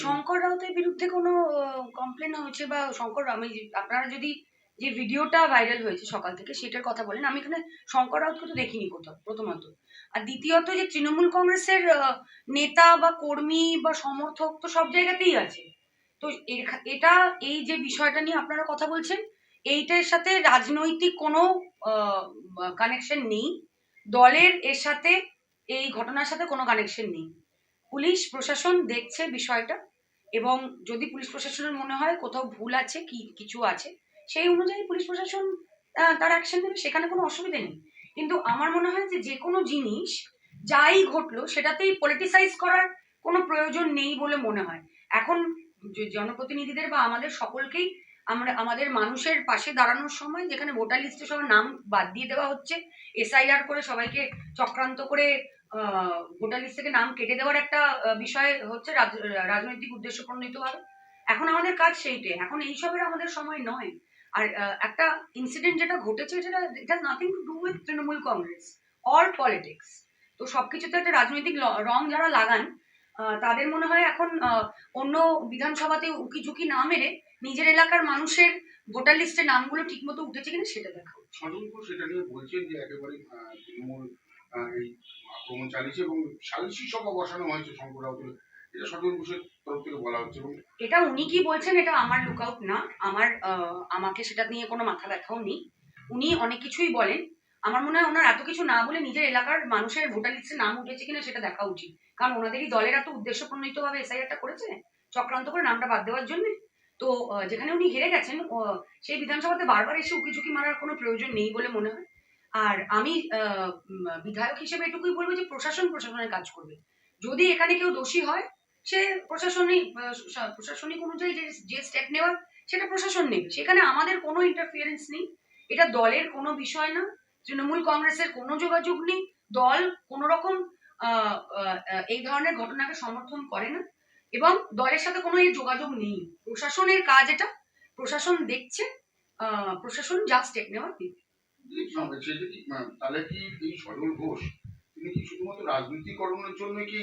শঙ্কর রাউতের বিরুদ্ধে কোনো কমপ্লেন হয়েছে বা আপনারা যদি যে ভিডিওটা ভাইরাল হয়েছে সকাল থেকে সেটার কথা বলেন, আমি এখানে শঙ্কর রাউতকে তো দেখিনি কোথাও, প্রথমত। আর দ্বিতীয়ত, যে তৃণমূল কংগ্রেসের নেতা বা কর্মী বা সমর্থক তো সব জায়গাতেই আছে। তো এটা, এই যে বিষয়টা নিয়ে আপনারা কথা বলছেন, এইটার সাথে রাজনৈতিক কোনো কানেকশন নেই। দলের এর সাথে, এই ঘটনার সাথে কোনো কানেকশন নেই। পুলিশ প্রশাসন দেখছে বিষয়টা, এবং যদি পুলিশ প্রশাসনের মনে হয় কোথাও ভুল আছে, কি কিছু আছে, সেই অনুযায়ী পুলিশ প্রশাসন তার অ্যাকশন নেবে, সেখানে কোনো অসুবিধা নেই। কিন্তু আমার মনে হয় যে কোনো জিনিস যাই ঘটলো সেটাতেই পলিটিসাইজ করার কোনো প্রয়োজন নেই বলে মনে হয়। এখন জনপ্রতিনিধিদের বা আমাদের সকলকেই আমাদের মানুষের পাশে দাঁড়ানোর সময়, যেখানে ভোটার লিস্টে সবার নাম বাদ দিয়ে দেওয়া হচ্ছে, এসআইআর করে সবাইকে চক্রান্ত করে ভোটার লিস্ট থেকে নাম কেটে দেওয়ার একটা বিষয় হচ্ছে রাজনৈতিক উদ্দেশ্য প্রণোদিত ভাবে। এখন আমাদের কাজ সেইটাই, এখন এইসবের আমাদের সময় নয়। আর একটা ইনসিডেন্ট যেটা ঘটেছে, সেটা it has nothing to do with Trinamool Congress or politics. তো সবকিছুতে একটা রাজনৈতিক রং যারা লাগান, তাদের মনে হয় এখন অন্য বিধানসভাতে উকি ঝুঁকি না মেরে নিজের এলাকার মানুষের ভোটার লিস্টের নামগুলো ঠিকমতো উঠেছে কিনা সেটা দেখা। সেটা নিয়ে বলছেন যে একেবারে তৃণমূল এই আক্রমণ চালিয়েছে এবং সালিশি সভা বসানো হয়েছে শঙ্কর রাউতের, এটা সজল ঘোষের তরফ থেকে বলা হচ্ছে। এবং এটা উনি কি বলছেন এটা আমার লুক আউট না, আমাকে সেটা নিয়ে কোনো মাথা ব্যথাও নেই। উনি অনেক কিছুই বলেন, আমার মনে হয় ওনার এত কিছু না বলে নিজের এলাকার মানুষের ভোটার লিস্টে নাম উঠেছে কিনা সেটা দেখা উচিত। কারণ ওনাদেরই দলের এত উদ্দেশ্য প্রণোদিত ভাবে এসআইআরটা করেছে চক্রান্ত করে নামটা বাদ দেওয়ার জন্য। তো যেখানে উনি হেরে গেছেন, সেই বিধানসভাতে বারবার এসে উকি ঝুঁকি মারার কোনো প্রয়োজন নেই বলে মনে হয়। আর আমি বিধায়ক হিসেবে এটুকুই বলবো যে প্রশাসনের কাজ করবে। যদি এখানে কেউ দোষী হয়, সে প্রশাসনিক অনুযায়ী যে স্টেপ নেওয়ার সেটা প্রশাসন নেবে, সেখানে আমাদের কোনো ইন্টারফিয়ারেন্স নেই। এটা দলের কোনো বিষয় না, তৃণমূল কংগ্রেসের কোনো যোগাযোগ নেই। দল কোনো রকম এই ধরনের ঘটনাকে সমর্থন করে না, এবং দলের সাথে কোনো এই যোগাযোগ নেই। প্রশাসনের কাজ এটা, প্রশাসন দেখছে, প্রশাসন যা স্টেপ নেওয়ার নেবে। তাহলে কি এই সজল ঘোষ তিনি কি শুধুমাত্র রাজনীতিকরণের জন্য কি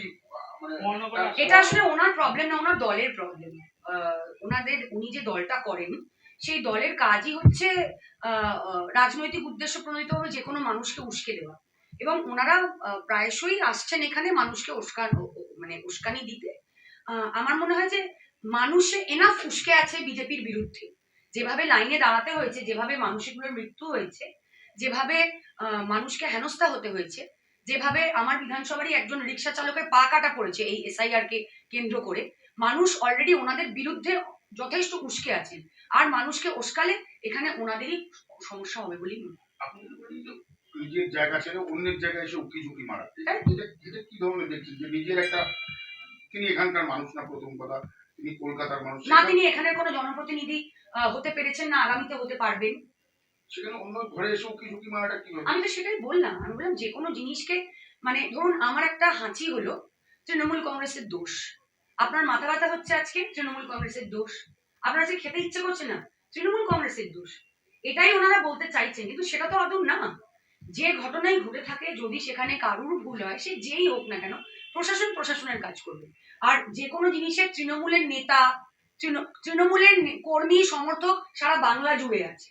এটা আসলে ওনার প্রবলেম না, ওনার দলের প্রবলেম। উনি যে দলটা করেন, সেই দলের কাজই হচ্ছে রাজনৈতিক উদ্দেশ্য প্রণোদিতভাবে যে কোনো মানুষকে উস্কে দেওয়া। এবং ওনারা প্রায়শই আসছেন এখানে মানুষকে উস্কানি দিতে। আমার মনে হয় যে মানুষ এনাফ উস্কে আছে বিজেপির বিরুদ্ধে। যেভাবে লাইনে দাঁড়াতে হয়েছে, যেভাবে মানুষগুলোর মৃত্যু হয়েছে, যেভাবে মানুষকে হেনস্থা হতে হয়েছে, যেভাবে আমার বিধানসভারই একজন রিক্সা চালকের পা কাটা পড়েছে এই এসআইআর কে কেন্দ্র করে, মানুষ অলরেডি ওনাদের বিরুদ্ধে যথেষ্ট উস্কে আছেন। আর মানুষকে উস্কালে এখানে ওনাদেরই সমস্যা হবে বলেই মনে হয়। নিজের জায়গা ছেড়ে অন্যের জায়গায় এসে উকি ঝুঁকি মারা, এটা কি ধরনের দেখছেন? যে নিজের একটা, তিনি এখানকার মানুষ না, প্রথম কথা তিনি কলকাতার মানুষ না, তিনি এখানের কোনো জনপ্রতিনিধি হতে পেরেছেন না, আগামীতে হতে পারবেন। সেখানে অন্য ঘরে এসে উকি ঝুঁকি মারাটা কি? আমি তো সেটাই বললাম, আমি বললাম যে কোনো জিনিসকে, ধরুন আমার একটা হাঁচি হলো, তৃণমূল কংগ্রেসের দোষ। আপনার মাথা ব্যথা হচ্ছে আজকে, তৃণমূল কংগ্রেসের দোষ। আপনার আজকে খেতে ইচ্ছে করছে না, তৃণমূল কংগ্রেসের দোষ। এটাই ওনারা বলতে চাইছেন, কিন্তু সেটা তো আদৌ না। যে ঘটনাই ঘটে থাকে, যদি সেখানে কারুর ভুল হয়, সে যেই হোক না কেন, প্রশাসনের কাজ করবে। আর যে কোনো জিনিসের তৃণমূলের নেতা, তৃণমূলের কর্মী সমর্থক সারা বাংলা জুড়ে আছে।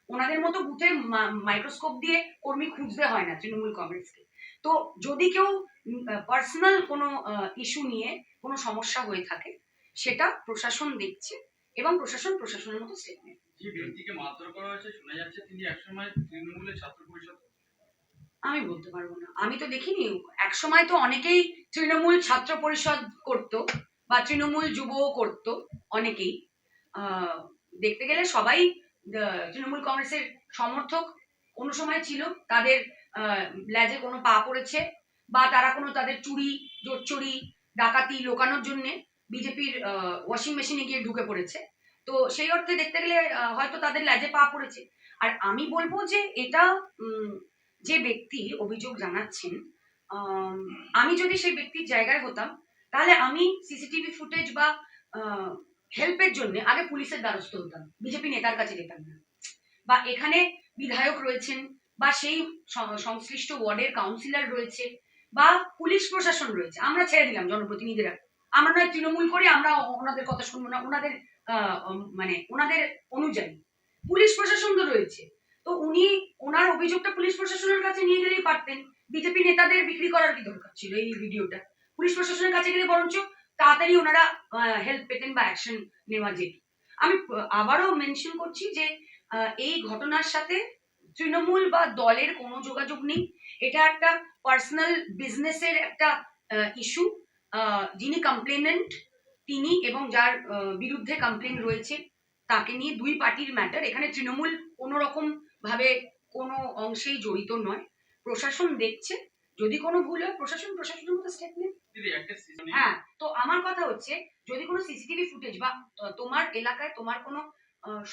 ওনাদের মতো বুথে মাইক্রোস্কোপ দিয়ে কর্মী খুঁজতে হয় না তৃণমূল কংগ্রেসকে। তো যদি কেউ পার্সোনাল কোনো ইস্যু নিয়ে কোনো সমস্যা হয়ে থাকে, সেটা প্রশাসন দেখছে, এবং প্রশাসনের মতো স্টেপ নেবে। যে ব্যক্তিকে মারধর করা হয়েছে, শোনা যাচ্ছে তিনি একসময় তৃণমূলের ছাত্র পরিষদ। আমি বলতে পারবো না, আমি তো দেখিনি। একসময় তো অনেকেই তৃণমূল ছাত্র পরিষদ করতো, বা তৃণমূল যুব করতো অনেকেই। দেখতে গেলে সবাই তৃণমূল কংগ্রেসের সমর্থক কোনো সময় ছিল। তাদের লেজে কোনো পা পড়েছে, বা তারা কোনো তাদের চুরি, জোরচুরি, ডাকাতি লোকানোর জন্য বিজেপির ওয়াশিং মেশিনে গিয়ে ঢুকে পড়েছে। তো সেই অর্থে দেখতে গেলে হয়তো তাদের লেজে পা পড়েছে। আর আমি বলবো যে এটা যে ব্যক্তি অভিযোগ জানাচ্ছেন, আমি যদি সেই ব্যক্তির জায়গায় হতাম, তাহলে আমি সিসিটিভি ফুটেজ বা হেল্পের জন্য আগে পুলিশের দ্বারস্থ হতাম, বিজেপি নেতার কাছে যেতাম না। বা এখানে বিধায়ক রয়েছেন, বা সেই সংশ্লিষ্ট ওয়ার্ডের কাউন্সিলর রয়েছে, বা পুলিশ প্রশাসন রয়েছে, আমরা ছেড়ে দিলাম জনপ্রতিনিধিরা, আমরা নয় তৃণমূল করে আমরা ওনাদের কথা শুনবো না, ওনাদের মানে ওনাদের অনুযায়ী। পুলিশ প্রশাসন তো রয়েছে, তো উনি ওনার অভিযোগটা পুলিশ প্রশাসনের কাছে নিয়ে গেলেই পারতেন। বিজেপি নেতাদের বিক্রি করার কি দরকার ছিল এই ভিডিওটা? পুলিশ প্রশাসনের কাছে গেলে বরঞ্চ তাড়াতাড়ি ওনারা হেল্প পেতেন বা অ্যাকশন নেওয়া যেত। আমি আবারও মেনশন করছি যে এই ঘটনার সাথে তৃণমূল বা দলের কোনো যোগাযোগ নেই। এটা একটা পার্সোনাল বিজনেসের একটা ইস্যু। যিনি কমপ্লেনেন্ট তিনি এবং যার বিরুদ্ধে কমপ্লেন রয়েছে তাকে নিয়ে দুই পার্টির ম্যাটার। এখানে তৃণমূল কোনো রকম ভাবে কোনো অংশেই জড়িত নয়। প্রশাসন দেখছে, যদি কোনো ভুল হয় প্রশাসনের মতো স্টেপ নেবে। দিদি একটা season এ হ্যাঁ, তো আমার কথা হচ্ছে যদি কোনো সিসিটিভি ফুটেজ বা তোমার এলাকায় তোমার কোনো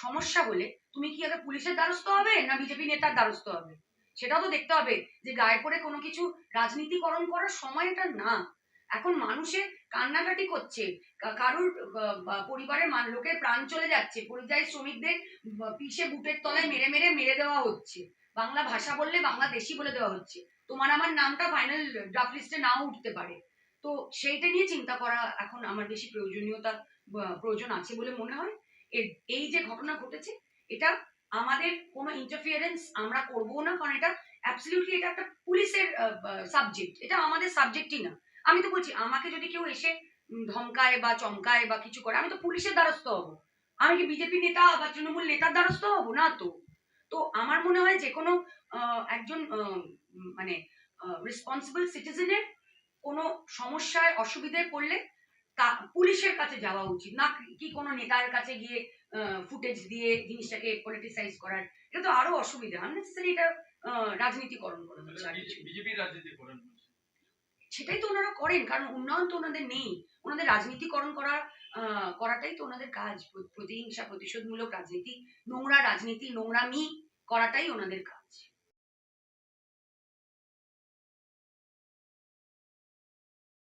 সমস্যা হলে তুমি কি আগে পুলিশের দ্বারস্থ হবে না বিজেপি নেতার দ্বারস্থ হবে? সেটাও তো দেখতে হবে যে গায়ে পড়ে কোনো কিছু রাজনীতিকরণ করার সময় এটা না। এখন মানুষে কান্নাকাটি করছে, কারুর পরিবারের লোকের প্রাণ চলে যাচ্ছে, পরিযায়ী শ্রমিকদের পিষে বুটের তলায় মেরে মেরে মেরে দেওয়া হচ্ছে, বাংলা ভাষা বললে বাংলাদেশি বলে দেওয়া হচ্ছে, তোমার আমার নামটা ফাইনাল ড্রাফট লিস্টে নাও উঠতে পারে। তো সেইটা নিয়ে চিন্তা করা এখন আমার বেশি প্রয়োজন আছে বলে মনে হয়। এই যে ঘটনা ঘটেছে এটা আমাদের কোনো ইন্টারফিয়ারেন্স আমরা করবো না, কারণ এটা অ্যাবসলিউটলি এটা একটা পুলিশের সাবজেক্ট, এটা আমাদের সাবজেক্টই না। আমি তো বলছি আমাকে যদি কেউ এসে ধমকায় বা চমকায় বা কিছু করে আমি তো পুলিশের দ্বারস্থ হবো। আমি কি বিজেপি নেতা বা তৃণমূল নেতার দ্বারস্থ হবো না তো? তো আমার মনে হয় যে কোনো একজন মানে রেসপন্সিবল সিটিজেনের কোনো সমস্যায় অসুবিধায় পড়লে তা পুলিশের কাছে যাওয়া উচিত না, কি কোনো নেতার কাছে গিয়ে ফুটেজ দিয়ে জিনিসটাকে পলিটিসাইজ করার। এটা তো আরো অসুবিধা, আননেসেসারি এটা রাজনীতিকরণ করা হচ্ছে আর কিছু। বিজেপির রাজনীতি করেন বলছে। সেটাই তো ওনারা করেন, কারণ উন্নয়ন তো ওনাদের নেই। ওনাদের রাজনীতিকরণ করাটাই তো ওনাদের কাজ। প্রতিহিংসা প্রতিশোধমূলক রাজনীতি, নোংরা রাজনীতি, নোংরামি করাটাই ওনাদের কাজ।